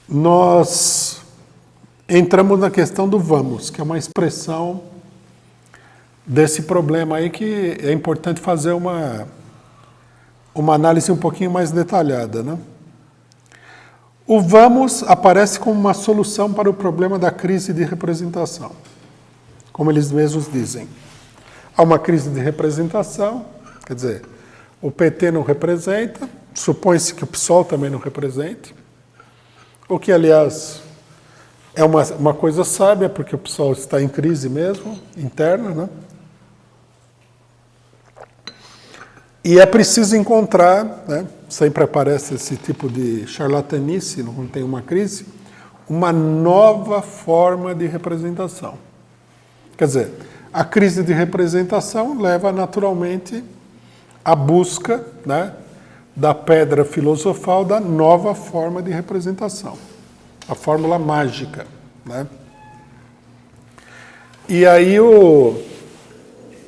nós entramos na questão do vamos, que é uma expressão desse problema aí que é importante fazer uma análise um pouquinho mais detalhada, né? O vamos aparece como uma solução para o problema da crise de representação, como eles mesmos dizem. Há uma crise de representação, quer dizer, o PT não representa, supõe-se que o PSOL também não represente, o que, aliás, é uma coisa sábia, porque o PSOL está em crise mesmo, interna, né? E é preciso encontrar, né, sempre aparece esse tipo de charlatanice, não tem uma crise, uma nova forma de representação. Quer dizer, a crise de representação leva naturalmente à busca, né, da pedra filosofal da nova forma de representação, a fórmula mágica, né? E aí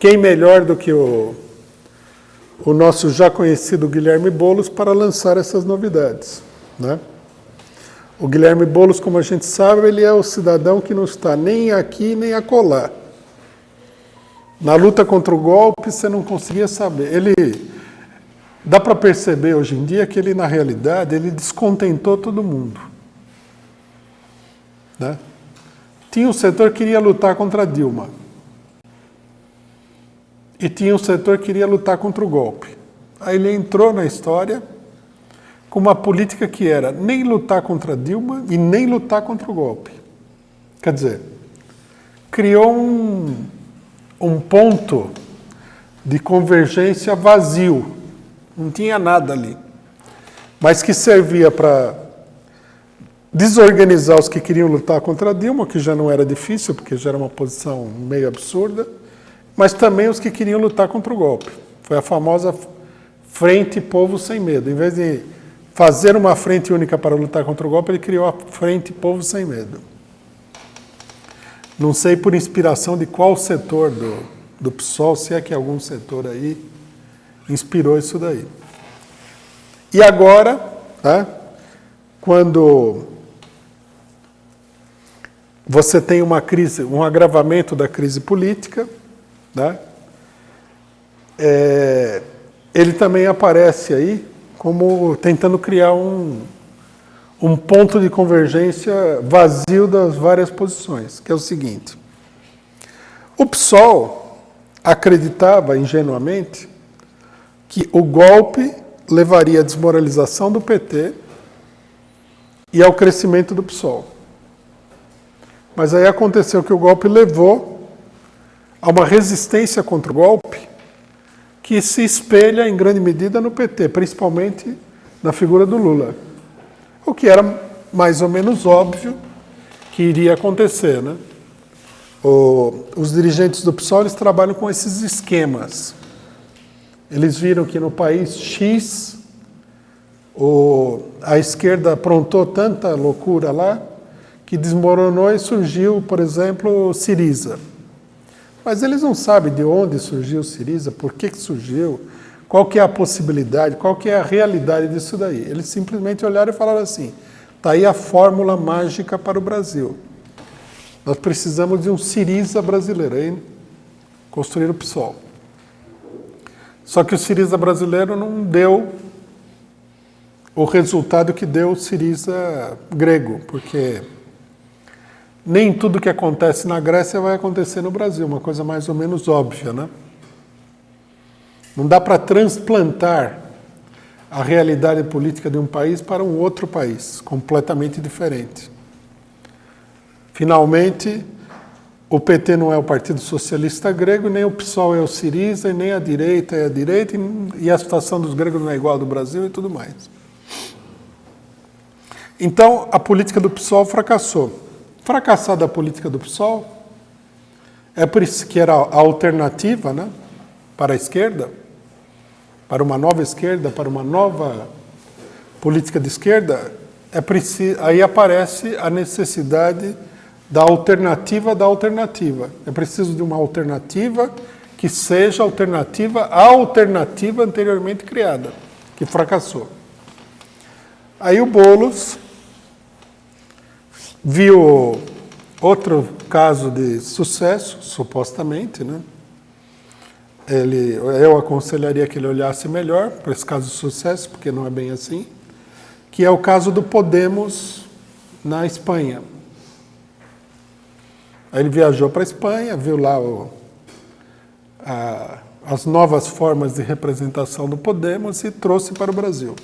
quem melhor do que o nosso já conhecido Guilherme Boulos para lançar essas novidades, né? O Guilherme Boulos, como a gente sabe, ele é o cidadão que não está nem aqui nem acolá. Na luta contra o golpe, você não conseguia saber. Dá para perceber hoje em dia que ele, na realidade, ele descontentou todo mundo, né? Tinha um setor que queria lutar contra a Dilma. E tinha um setor que queria lutar contra o golpe. Aí ele entrou na história com uma política que era nem lutar contra a Dilma e nem lutar contra o golpe. Quer dizer, criou um ponto de convergência vazio. Não tinha nada ali. Mas que servia para desorganizar os que queriam lutar contra a Dilma, que já não era difícil, porque já era uma posição meio absurda, mas também os que queriam lutar contra o golpe. Foi a famosa Frente Povo Sem Medo. Em vez de fazer uma frente única para lutar contra o golpe, ele criou a Frente Povo Sem Medo. Não sei por inspiração de qual setor do PSOL, se é que algum setor aí inspirou isso daí. E agora, né, quando você tem uma crise, um agravamento da crise política, né, ele também aparece aí como tentando criar um ponto de convergência vazio das várias posições, que é o seguinte: o PSOL acreditava ingenuamente que o golpe levaria à desmoralização do PT e ao crescimento do PSOL. Mas aí aconteceu que o golpe levou a uma resistência contra o golpe que se espelha em grande medida no PT, principalmente na figura do Lula. O que era mais ou menos óbvio que iria acontecer, né? Os dirigentes do PSOL, eles trabalham com esses esquemas. Eles viram que no país X a esquerda aprontou tanta loucura lá que desmoronou e surgiu, por exemplo, o Syriza. Mas eles não sabem de onde surgiu o Syriza, por que surgiu, qual que é a possibilidade, qual que é a realidade disso daí. Eles simplesmente olharam e falaram assim: está aí a fórmula mágica para o Brasil. Nós precisamos de um Syriza brasileiro, aí construir o PSOL. Só que o Syriza brasileiro não deu o resultado que deu o Syriza grego, porque nem tudo que acontece na Grécia vai acontecer no Brasil, uma coisa mais ou menos óbvia, né? Não dá para transplantar a realidade política de um país para um outro país, completamente diferente. Finalmente, o PT não é o Partido Socialista Grego, nem o PSOL é o Syriza, e nem a direita é a direita, e a situação dos gregos não é igual à do Brasil e tudo mais. Então, a política do PSOL fracassou. Fracassada a política do PSOL, é por isso que era a alternativa, né, para a esquerda, para uma nova esquerda, para uma nova política de esquerda, aí aparece a necessidade da alternativa da alternativa. É preciso de uma alternativa que seja alternativa à alternativa anteriormente criada, que fracassou. Aí o Boulos viu outro caso de sucesso, supostamente, né? Eu aconselharia que ele olhasse melhor para esse caso de sucesso, porque não é bem assim, que é o caso do Podemos na Espanha. Aí ele viajou para a Espanha, viu lá as novas formas de representação do Podemos e trouxe para o Brasil.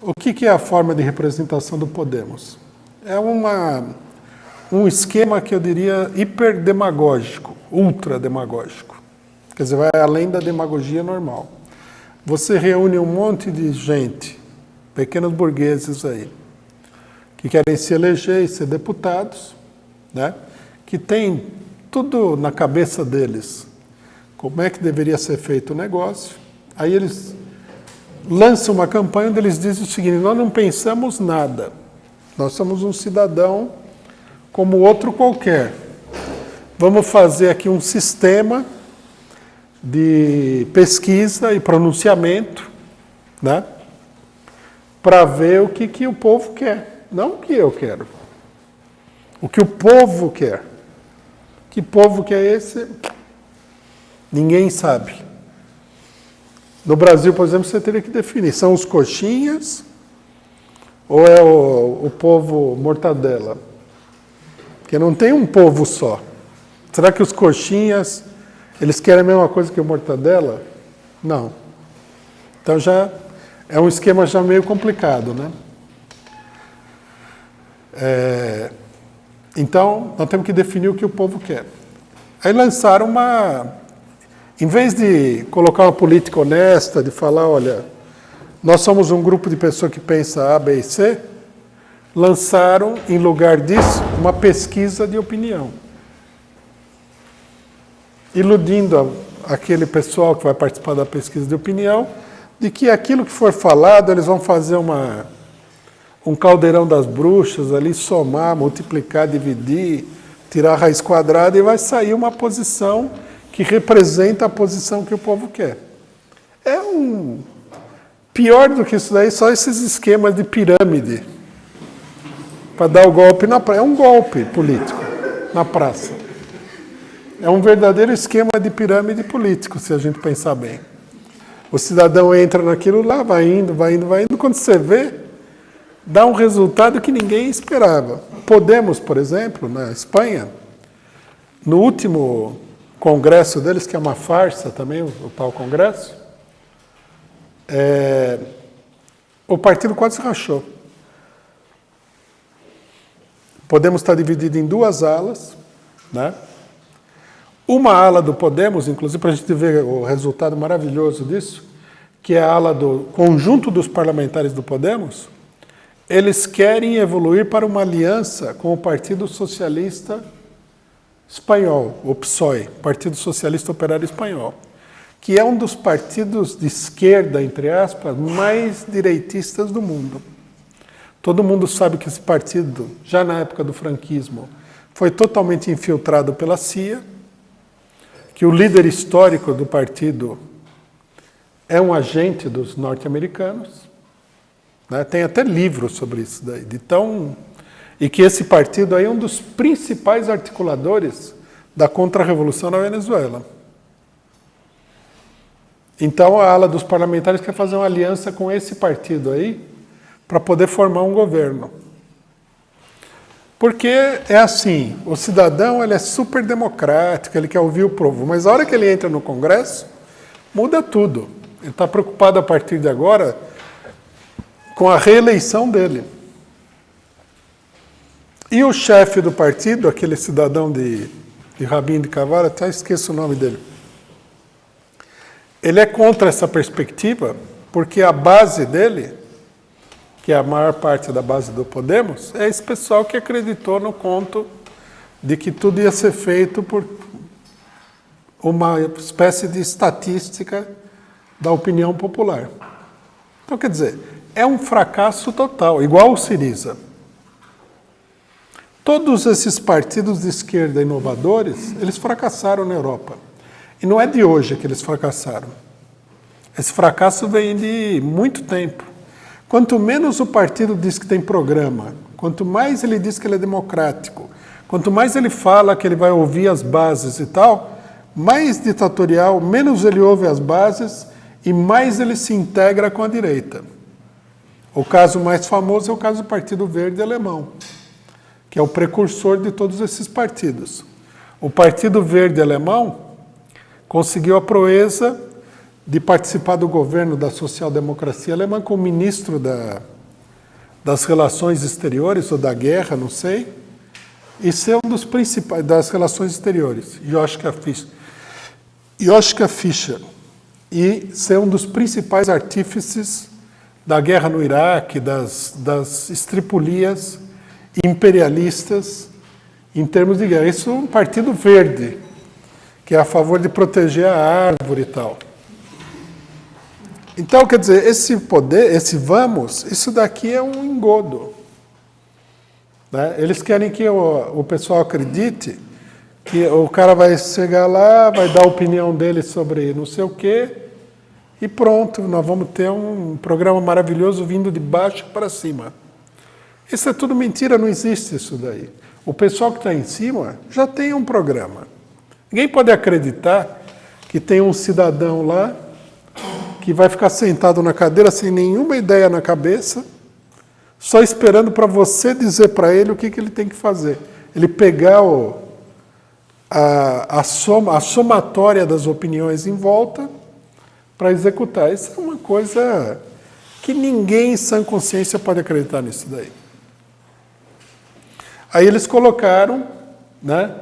O que é a forma de representação do Podemos? É um esquema que eu diria hiperdemagógico, ultrademagógico. Quer dizer, vai além da demagogia normal. Você reúne um monte de gente, pequenos burgueses aí, que querem se eleger e ser deputados, né? Que tem tudo na cabeça deles, como é que deveria ser feito o negócio. Aí eles lançam uma campanha onde eles dizem o seguinte: nós não pensamos nada, nós somos um cidadão como outro qualquer. Vamos fazer aqui um sistema de pesquisa e pronunciamento, né, para ver o que o povo quer, não o que eu quero, o que o povo quer. Que povo que é esse? Ninguém sabe. No Brasil, por exemplo, você teria que definir, são os coxinhas ou é o povo mortadela? Porque não tem um povo só. Será que os coxinhas, eles querem a mesma coisa que o mortadela? Não. Então já é um esquema já meio complicado, né? Então, nós temos que definir o que o povo quer. Aí lançaram em vez de colocar uma política honesta, de falar, olha, nós somos um grupo de pessoas que pensa A, B e C, lançaram, em lugar disso, uma pesquisa de opinião. Iludindo aquele pessoal que vai participar da pesquisa de opinião, de que aquilo que for falado, eles vão fazer um caldeirão das bruxas ali, somar, multiplicar, dividir, tirar a raiz quadrada e vai sair uma posição que representa a posição que o povo quer. Pior do que isso daí, só esses esquemas de pirâmide para dar o golpe na praça. É um golpe político na praça. É um verdadeiro esquema de pirâmide político, se a gente pensar bem. O cidadão entra naquilo lá, vai indo, quando você vê, dá um resultado que ninguém esperava. Podemos, por exemplo, na Espanha, no último congresso deles, que é uma farsa também, o tal congresso, o partido quase se rachou. Podemos estar dividido em duas alas, né? Uma ala do Podemos, inclusive para a gente ver o resultado maravilhoso disso, que é a ala do conjunto dos parlamentares do Podemos, eles querem evoluir para uma aliança com o Partido Socialista Espanhol, o PSOE, Partido Socialista Operário Espanhol, que é um dos partidos de esquerda, entre aspas, mais direitistas do mundo. Todo mundo sabe que esse partido, já na época do franquismo, foi totalmente infiltrado pela CIA, que o líder histórico do partido é um agente dos norte-americanos, né? Tem até livros sobre isso daí, e que esse partido aí é um dos principais articuladores da contra-revolução na Venezuela. Então a ala dos parlamentares quer fazer uma aliança com esse partido aí para poder formar um governo. Porque é assim, o cidadão ele é super democrático, ele quer ouvir o povo, mas a hora que ele entra no Congresso, muda tudo. Ele está preocupado a partir de agora com a reeleição dele. E o chefe do partido, aquele cidadão de rabinho de cavalo, até esqueço o nome dele, ele é contra essa perspectiva, porque a base dele, que é a maior parte da base do Podemos, é esse pessoal que acreditou no conto de que tudo ia ser feito por uma espécie de estatística da opinião popular. Então, quer dizer, é um fracasso total, igual o Syriza. Todos esses partidos de esquerda inovadores, eles fracassaram na Europa. E não é de hoje que eles fracassaram. Esse fracasso vem de muito tempo. Quanto menos o partido diz que tem programa, quanto mais ele diz que ele é democrático, quanto mais ele fala que ele vai ouvir as bases e tal, mais ditatorial, menos ele ouve as bases e mais ele se integra com a direita. O caso mais famoso é o caso do Partido Verde Alemão, que é o precursor de todos esses partidos. O Partido Verde Alemão conseguiu a proeza de participar do governo da social-democracia alemã como ministro das relações exteriores, ou da guerra, não sei, e ser um dos principais, das relações exteriores, Joschka Fischer, e ser um dos principais artífices da guerra no Iraque, das estripulias imperialistas em termos de guerra. Isso é um partido verde, que é a favor de proteger a árvore e tal. Então, quer dizer, esse poder, esse vamos, isso daqui é um engodo. Né? Eles querem que o pessoal acredite que o cara vai chegar lá, vai dar a opinião dele sobre não sei o quê, e pronto, nós vamos ter um programa maravilhoso vindo de baixo para cima. Isso é tudo mentira, não existe isso daí. O pessoal que está em cima já tem um programa. Ninguém pode acreditar que tem um cidadão lá que vai ficar sentado na cadeira sem nenhuma ideia na cabeça, só esperando para você dizer para ele o que ele tem que fazer. Ele pegar a somatória das opiniões em volta para executar. Isso é uma coisa que ninguém em sã consciência pode acreditar nisso daí. Aí eles colocaram, né?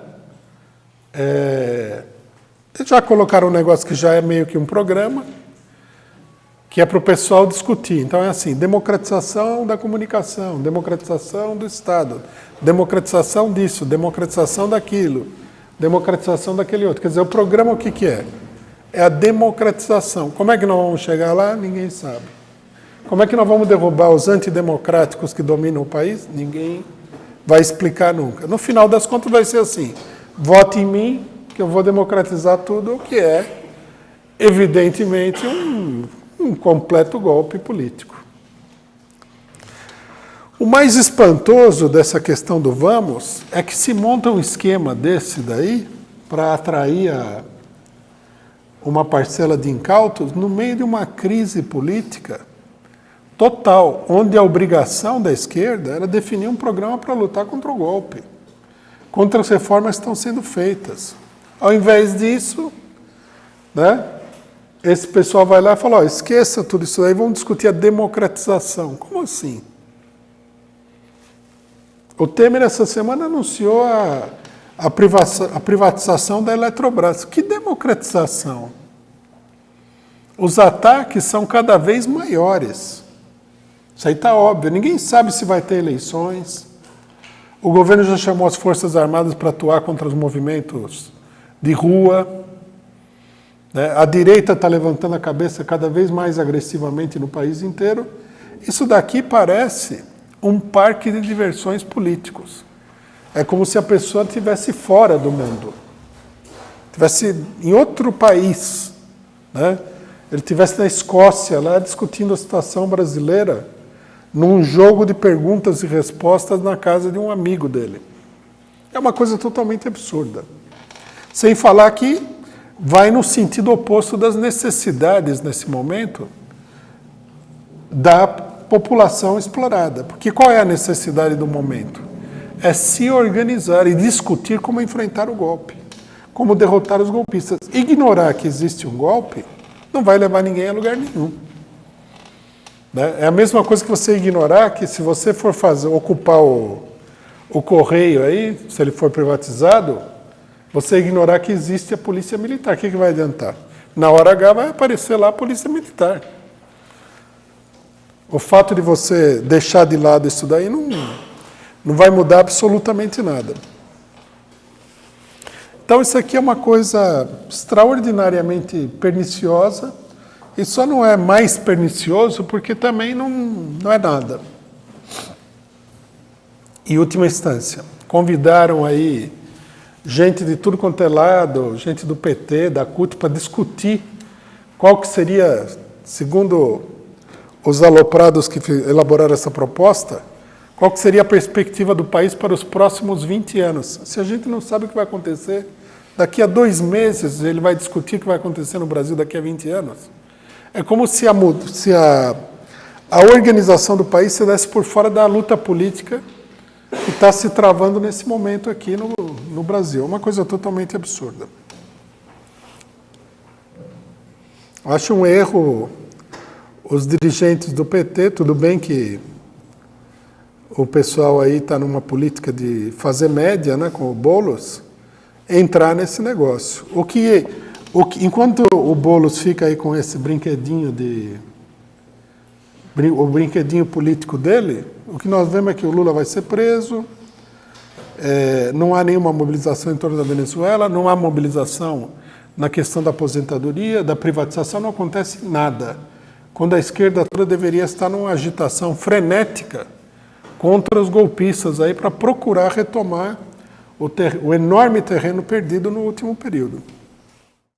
Já colocaram um negócio que já é meio que um programa, que é para o pessoal discutir. Então é assim, democratização da comunicação, democratização do Estado, democratização disso, democratização daquilo, democratização daquele outro. Quer dizer, o programa o que é? É a democratização. Como é que nós vamos chegar lá? Ninguém sabe. Como é que nós vamos derrubar os antidemocráticos que dominam o país? Ninguém vai explicar nunca. No final das contas vai ser assim, vote em mim, que eu vou democratizar tudo, o que é, evidentemente, um completo golpe político. O mais espantoso dessa questão do vamos é que se monta um esquema desse daí para atrair uma parcela de incautos no meio de uma crise política total, onde a obrigação da esquerda era definir um programa para lutar contra o golpe, contra as reformas que estão sendo feitas. Ao invés disso, né, esse pessoal vai lá e fala, esqueça tudo isso aí, vamos discutir a democratização. Como assim? O Temer, essa semana, anunciou a privatização da Eletrobras. Que democratização? Os ataques são cada vez maiores. Isso aí está óbvio. Ninguém sabe se vai ter eleições. O governo já chamou as Forças Armadas para atuar contra os movimentos de rua. A direita está levantando a cabeça cada vez mais agressivamente no país inteiro. Isso daqui parece um parque de diversões políticos. É como se a pessoa estivesse fora do mundo, estivesse em outro país, né? Ele estivesse na Escócia, lá discutindo a situação brasileira, num jogo de perguntas e respostas na casa de um amigo dele. É uma coisa totalmente absurda. Sem falar que vai no sentido oposto das necessidades, nesse momento, da população explorada. Porque qual é a necessidade do momento? É se organizar e discutir como enfrentar o golpe, como derrotar os golpistas. Ignorar que existe um golpe não vai levar ninguém a lugar nenhum. É a mesma coisa que você ignorar que se você for ocupar o correio aí, se ele for privatizado, você ignorar que existe a polícia militar. O que vai adiantar? Na hora H vai aparecer lá a polícia militar. O fato de você deixar de lado isso daí não vai mudar absolutamente nada. Então isso aqui é uma coisa extraordinariamente perniciosa, e só não é mais pernicioso porque também não é nada. Em última instância, convidaram aí gente de tudo quanto é lado, gente do PT, da CUT, para discutir qual que seria, segundo os aloprados que elaboraram essa proposta, Qual que seria a perspectiva do país para os próximos 20 anos? Se a gente não sabe o que vai acontecer, daqui a 2 meses ele vai discutir o que vai acontecer no Brasil daqui a 20 anos. É como se a organização do país se desse por fora da luta política que está se travando nesse momento aqui no Brasil. É uma coisa totalmente absurda. Acho um erro os dirigentes do PT, tudo bem que o pessoal aí está numa política de fazer média, né, com o Boulos, entrar nesse negócio. Enquanto o Boulos fica aí com esse brinquedinho o brinquedinho político dele, o que nós vemos é que o Lula vai ser preso, não há nenhuma mobilização em torno da Venezuela, não há mobilização na questão da aposentadoria, da privatização, não acontece nada. Quando a esquerda toda deveria estar numa agitação frenética contra os golpistas aí para procurar retomar o enorme terreno perdido no último período.